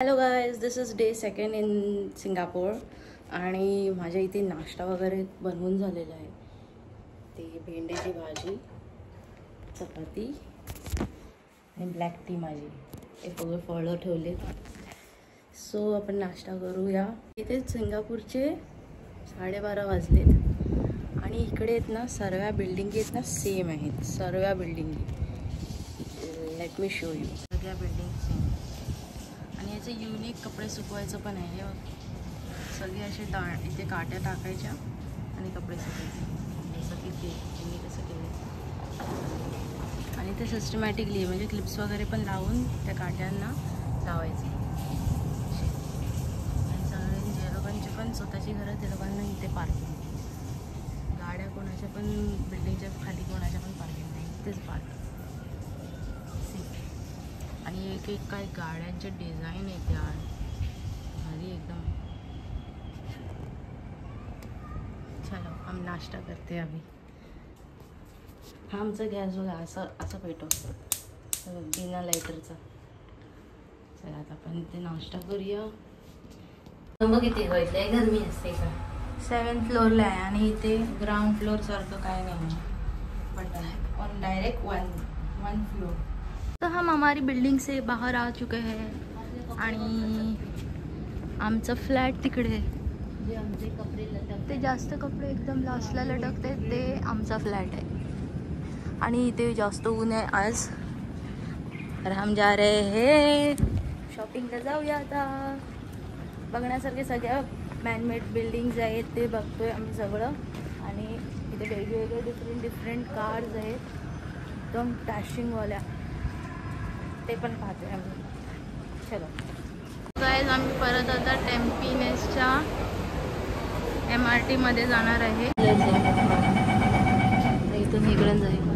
Hello guys, this is day second in Singapore आणि माझ्या इथे नाश्ता वगैरे बनवून झालेला आहे. ते भेंडीची भाजी, चपाती आणि ब्लॅक टी माझी हे सगळं फळं ठेवले. सो आपण नाश्ता करूया. इथे सिंगापूरचे 12:30 वाजलेत आणि इकडे आहेत ना सर्व बिल्डिंगी आहेत ना सेम आहेत. सर्व बिल्डिंगी लेट मी शो यू. सगळ्या बिल्डिंग सेम आणि याचे युनिक कपडे सुकवायचं पण आहे. सगळे असे इथे काट्या टाकायच्या आणि कपडे सुकवायचे, जसं की ते त्यांनी कसं केलं. आणि ते सिस्टमॅटिकली म्हणजे क्लिप्स वगैरे पण लावून त्या काट्यांना लावायचे. आणि सगळे जे लोकांची पण स्वतःची घरं ते लोकांना इथे पार्किंग, गाड्या कोणाच्या पण बिल्डिंगच्या खाली कोणाच्या पण पार्किंग नाही, इथेच पार्किंग. आणि एक एक काय गाड्यांचे डिझाईन आहेत यार, भारी एकदम. चलो हम नाश्ता करते अभी. हा आमचा गॅस बघा असं पेटवतो बिना लायटरचा. चला आता आपण ते नाश्ता करूया. मग किती वाजले? गरमी असते का? 7th फ्लोअरला आहे आणि इथे ग्राउंड फ्लोअर सारखं काय नाही, पण ऑन डायरेक्ट वन फ्लोर. तो हम हमारी बिल्डिंग से बाहर आ चुके हैं आणि आमचं फ्लॅट तिकडे जे आमचे कपडे लटकते, जास्त कपडे एकदम लास्टला लटकते, ते आमचा फ्लॅट आहे. आणि इथे जास्त ऊन आहे आज. तर हम जा रहे हैं शॉपिंगला. जाऊया आता. बघण्यासारखे सगळ्या मॅनमेड बिल्डिंग्स आहेत ते बघतोय आम्ही सगळं. आणि इथे वेगवेगळे डिफरंट कार्स आहेत एकदम डॅशिंगवाल्या, ते पण पाहतोय आम्ही. चलो गाईज, आम्ही परत आता टेम्पिनेसच्या MRT मध्ये जाणार आहे. इथून इकडून जाईल.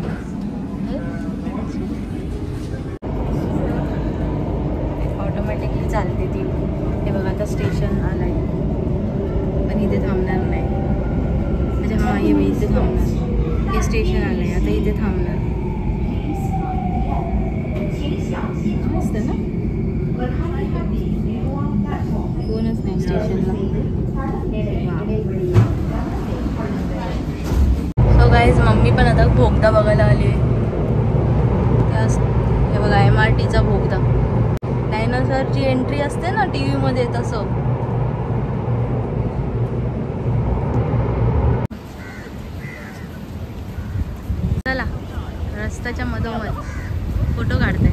ऑटोमॅटिकली चालते ती. हे बघा आता स्टेशन आलंय, पण इथे थांबणार नाही. म्हणजे हा ये इथे थांबणार. हे स्टेशन आलंय, आता इथे थांबणार. असतं ना, कोणच नाही स्टेशनला. सो गाईज, मम्मी पण आता बोगदा बघायला आली आहे. हे बघा MRTचा बोगदा. डायनोसॉरची एंट्री असते ना TV मध्ये, तसं. चला रस्त्याच्या मधोमध फोटो काढते.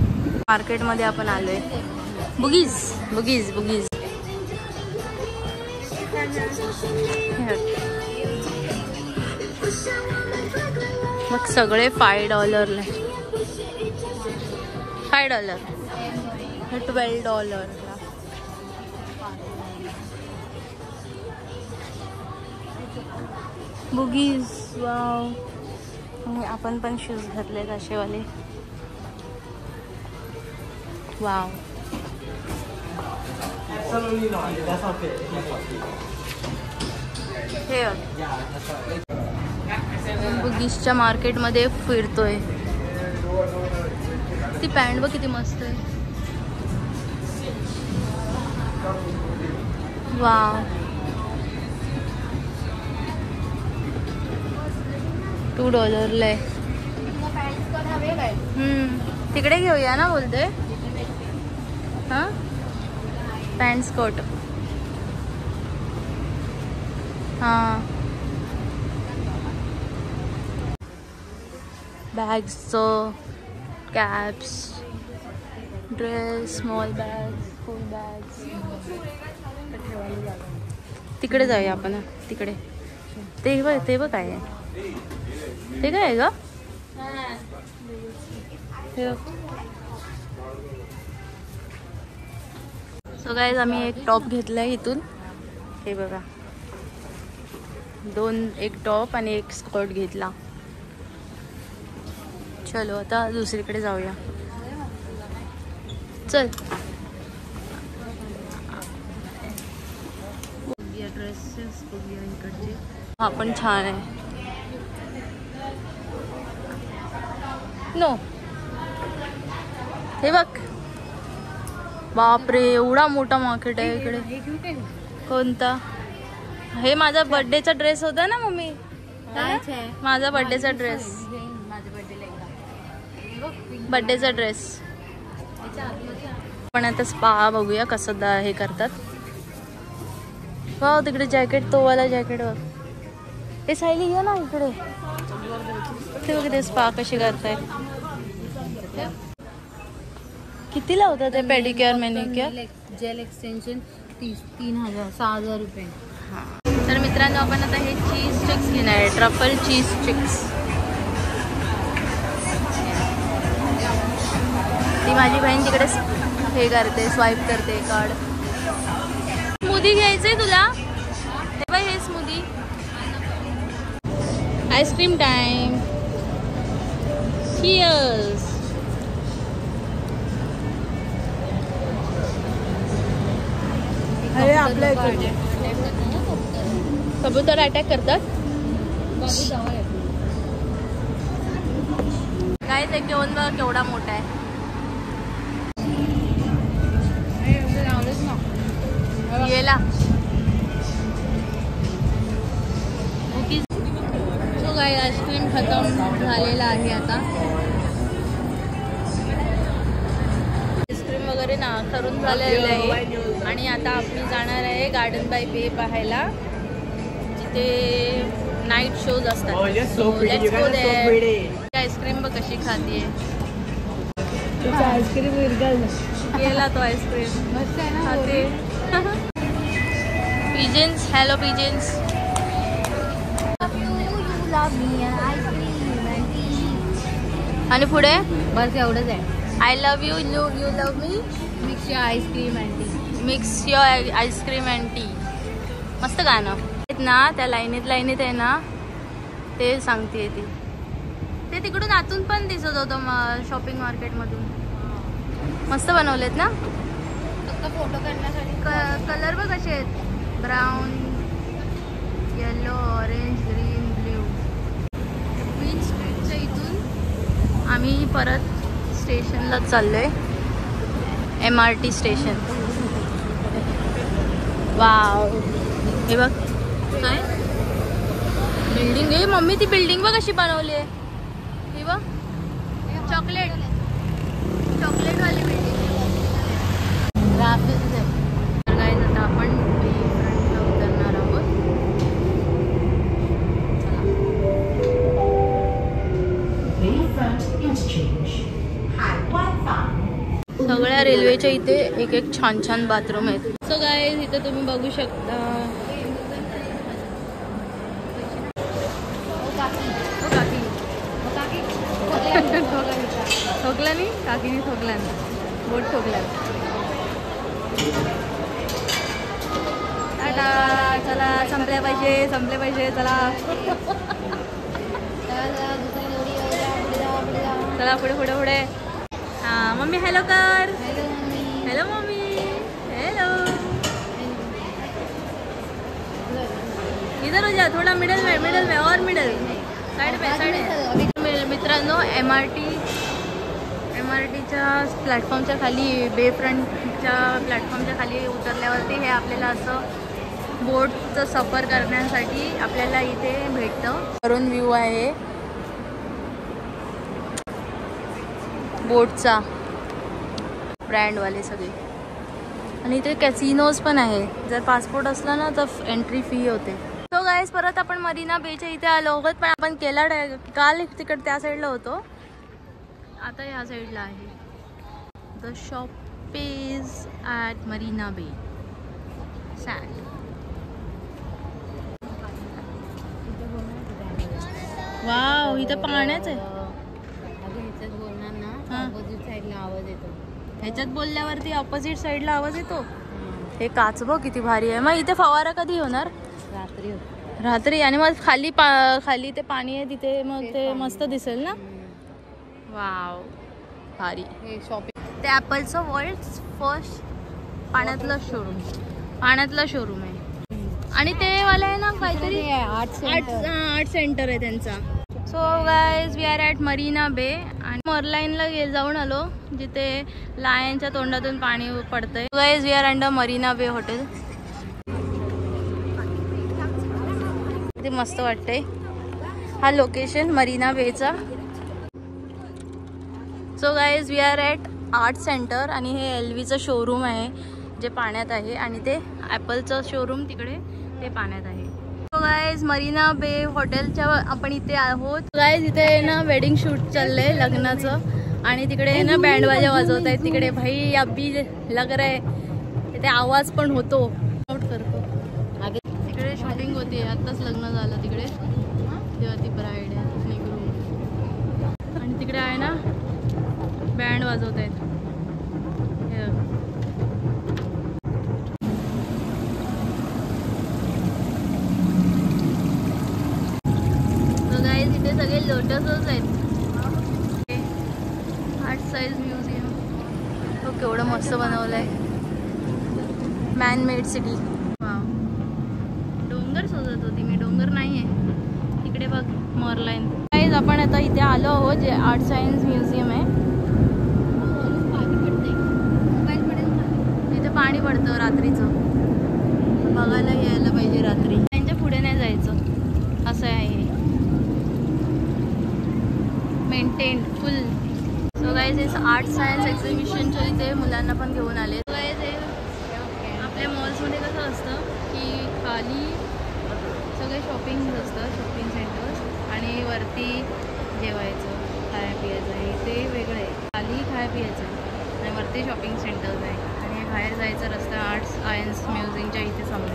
मार्केटमध्ये आपण आलोय. बुगीज बुगीज बुगीज. मग सगळे $5 $5 $12. बुगीज. वाव. आपण पण शूज घातलेत असेवाले. वाव. हे बुगीजच्या मार्केटमध्ये फिरतोय. ती पॅन्ट बघ किती मस्त आहे. वाव. $2 आहे. तिकडे घेऊया ना बोलते. हां, पॅन्ट स्कर्ट. हां, बॅग्सचं, caps, dress, small bags, full bags. तिकडे जाऊया आपण. तिकडे ते बघ काय आहे. ते काय आहे ग? सो गाईज, आम्ही एक टॉप घेतलाय इथून. हे बघा, एक टॉप आणि एक स्कर्ट घेतला. चलो आता दुसरीकडे जाऊया. चल. बघूया ड्रेसेस, बघूया इकडचे. हा पण छान आहे. नो, हे बघ बापरे, एवढा मोठा मार्केट आहे इकडे. कोणता? हे माझा बर्थडेचा ड्रेस होता ना मम्मी, माझा बर्थडेचा ड्रेस, बर्थडेचा ड्रेस. पण आता स्पा बघूया कसं हे करतात. वाव, तिकडे जॅकेट, तो वाला जॅकेट बघ. हे सायली घे ना इकडे. ते बघ ते स्पा कशी करतायत. कितीला होतं ते पेडिक्युअर मॅनिक्युअर? जेल एक्सटेन्शन 3,000 6,000 रुपये. हां, तर मित्रांनो आपण आता हे चीज स्टिक्स घेणार आहे, ट्रफल चीज स्टिक्स. ती माझी बहीण तिकडे हे करते, स्वाईप करते कार्ड. स्मूदी घ्यायचंय तुला? हे बाय, हे स्मूदी. Ice cream time. चिअर्स. अरे आपल्या इकडे कबूतर अटॅक करतात. काय ते घेऊन बघ केवढा मोठा आहे. गेला. सो काय आईस्क्रीम खतम झालेला आहे आता. आईस्क्रीम वगैरे ना करून झालेलं आहे आणि आता आपण जाणार आहे गार्डन बाय बे पाहायला, जिथे नाईट शोज असतात. आईस्क्रीम बघ कशी खातीये. आईस्क्रीम गेला तो आईस्क्रीम. मस्त आहे ना खाते. Pigeons, hello pigeons. आणि पुढे बस एवढंच आहे. I love you, you love me. Mix your ice cream and tea. Mix your ice cream and tea. मस्त गाणं ना. त्या लाईनीत आहे ना, ते सांगते ती. ते तिकडून आतून पण दिसत होतं शॉपिंग मार्केटमधून. मस्त बनवलेत ना. फक्त फोटो काढण्यासाठी. कलर बघ कसे आहेत. Brown, yellow, orange, green, blue. Queen स्ट्रीटच्या इथून आम्ही परत स्टेशनला चाललोय. MRT station. वाव, हे बघ काय बिल्डिंग आहे. मम्मी ती बिल्डिंग बघ कशी बनवली आहे. ही बघ, चॉकलेट वाली बिल्डिंग आहे. तर गाईज आता आपण फ्रंटला उतरणार आहोत. सगळ्या रेल्वेच्या इथे एक एक छान छान बाथरूम आहेत. सो गाईज इथे तुम्ही बघू शकता. ठोकला नाही काकीने, ठोकला नाही, बोट ठोकला. टाटा, चला संपले पाहिजे चला. चला पुढे. हां मम्मी हॅलो कर. Hello mummy. हॅलो. इधर हो जा, थोड़ा मिडल में और मिडल साइड में. मित्रांनो MRTच्या प्लॅटफॉर्मच्या खाली, बे फ्रंटच्या प्लॅटफॉर्मच्या खाली उतरल्यावरती हे आपल्याला असं बोटचं सफर करण्यासाठी आपल्याला इथे भेटतं. वरून व्ह्यू आहे बोटचा, ब्रँडवाले सगळे. आणि इथे कॅसिनोज पण आहे. जर पासपोर्ट असला ना तर एंट्री फी होते. सो गाईज परत आपण मरीना बेच्या इथे आलो आहोत. पण आपण काल तिकडे त्या साईडला होतो, आता ह्या साईडला आहे. The shop is at Marina बे सँड. वाव, इथं पाण्याच आहे. ह्याच्यात बोलणार ना, ऑपोजिट साईडला आवाज येतो. ह्याच्यात बोलल्यावरती ऑपोजिट साईडला आवाज येतो. हे काच बघ किती भारी आहे. मग इथे फवारा कधी होणार? रात्री. आणि मग खाली ते पाणी आहे तिथे, मग ते मस्त दिसेल ना. वाव, भारी. हे शॉपिंग. ते ॲपलचं वर्ल्ड फर्स्ट पाण्यातलं शोरूम आहे. आणि ते वाला आहे ना काहीतरी आर्ट सेंटर आहे त्यांचा. So guys we are at Marina Bay. आणि आणि मरलाईनला जाऊन आलो जिथे लायनच्या तोंडातून पाणी पडतंय. Guys we are under Marina Bay hotel. किती मस्त वाटतंय हा लोकेशन मरीना बेचा. So guys we are at art centre आणि हे LVचं शोरूम आहे जे पाण्यात आहे आणि ते ॲपलचं शोरूम तिकडे ते पाण्यात आहे. सो गाईज मरीना बे हॉटेलच्या आपण इथे आहोत. गाईज इथे ना वेडिंग शूट चाललंय लग्नाचं आणि तिकडे ना बँडवाजा वाजवत आहेत. तिकडे भाई अभी लग रहा है तिथे आवाज पण होतो. नोट करतो आगे तिकडे शूटिंग होते. आत्ताच लग्न झालं तिकडे तेव्हा ती ब्राईड आहे निघून आणि तिकडे आहे ना बँड वाजवत आहेत. इथे सगळे लोटसच आहेत. आर्ट साइज म्युझियम हो केवढं मस्त बनवलंय. Man made city. डोंगर शोधत होती मी. डोंगर नाहीये तिकडे बघ मॉरलाईन. गाईज आपण आता इथे आलो आहोत जे आर्ट सायन्स म्युझियम आहे. इथे पाणी पडतं रात्रीचं. बघायला यायला पाहिजे रात्री. त्यांच्या पुढे नाही जायचं असं आहे. मेंटेन फुल. सो गाईज हे आर्ट सायन्स एक्झिबिशनच्या इथे मुलांना पण घेऊन आले. गाईज हे आपल्या मॉल्समध्ये कसं असतं की खाली सगळे शॉपिंग असतं शॉपिंग सेंटर्स आणि वरती जेवायचं खाया पियाचं आहे. ते वेगळं आहे. खाली खाया पियाचं आहे आणि वरती शॉपिंग सेंटर्स आहे आणि बाहेर जायचा रस्ता आर्ट सायन्स म्युझियमच्या इथे समोर.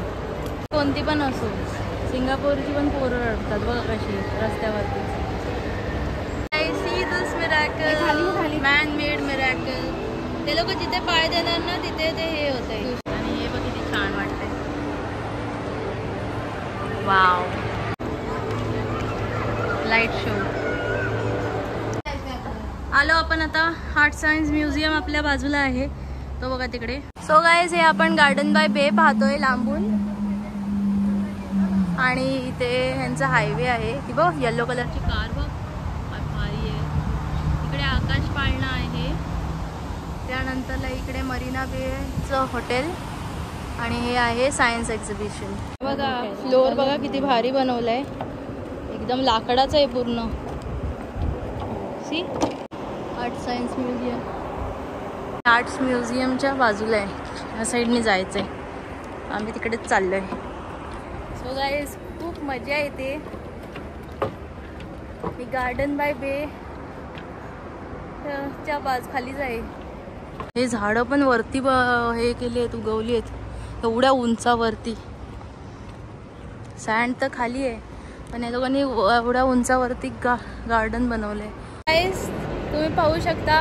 कोणती पण असो सिंगापूरची पण पोरं रडतात बघा कशी रस्त्यावरती. Man made miracle. ते लोक जिथे पाय देणार ना तिथे ते हे होते. आणि हे बघ किती छान वाटते. वाव. Light show. आलो आपण आता. आर्ट सायन्स म्युझियम आपल्या बाजूला आहे तो बघा तिकडे. सो गाईज हे आपण गार्डन बाय बे पाहतोय लांबून आणि इथे ह्यांचा हायवे आहे. ती बघ येलो कलरची कार बघ भारी आहे. इकडे आकाश पाळणा आहे. त्यानंतरला इकडे मरीना बेचं हॉटेल आणि हे आहे सायन्स एक्झिबिशन. बघा फ्लोअर बघा किती भारी बनवलंय. एकदम लाकडाचं आहे पूर्ण. See art science museum. Arts म्युझियमच्या बाजूला आहे. या साईडने जायचं आहे. आम्ही तिकडेच चाललो आहे. सो गाईज खूप मजा येते. मी गार्डन बाय बे च्या खालीच आहे. हे झाडं पण वरती हे केली आहेत उगवली आहेत एवढ्या उंचावरती. सँड तर खाली आहे पण या लोकांनी एवढ्या उंचावरती गार्डन बनवलंय. गाईज तुम्ही पाहू शकता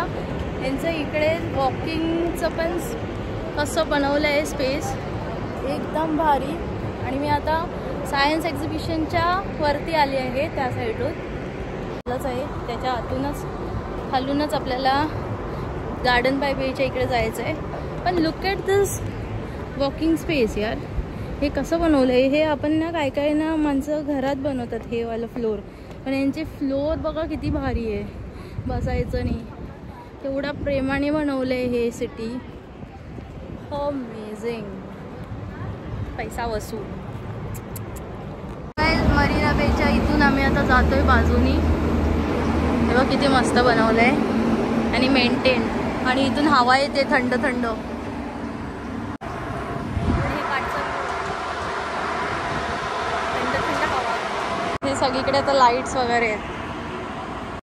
यांचं इकडे वॉकिंगचं पण कसं बनवलं आहे स्पेस एकदम भारी. आणि मी आता सायन्स एक्झिबिशनच्या वरती आली आहे त्या साईडूनच आहे. त्याच्या आतूनच खालूनच आपल्याला गार्डन बाय बेच्या इकडे जायचं आहे. पण look at this walking space यार. हे कसं बनवलं आहे. हे आपण ना काय काय ना माणसं घरात बनवतात हे वालं फ्लोअर. पण यांचे फ्लोअर बघा किती भारी आहे. बसायचं नाही तेवढा प्रेमाने बनवलं आहे हे सिटी. अमेझिंग. पैसा वसूल. मरीना बेच्या इथून आम्ही आता जातोय बाजूनी. तेव्हा किती मस्त बनवलंय आणि मेंटेन. आणि इथून हवा येते थंड थंड. हे सगळीकडे आता लाईट्स वगैरे आहेत.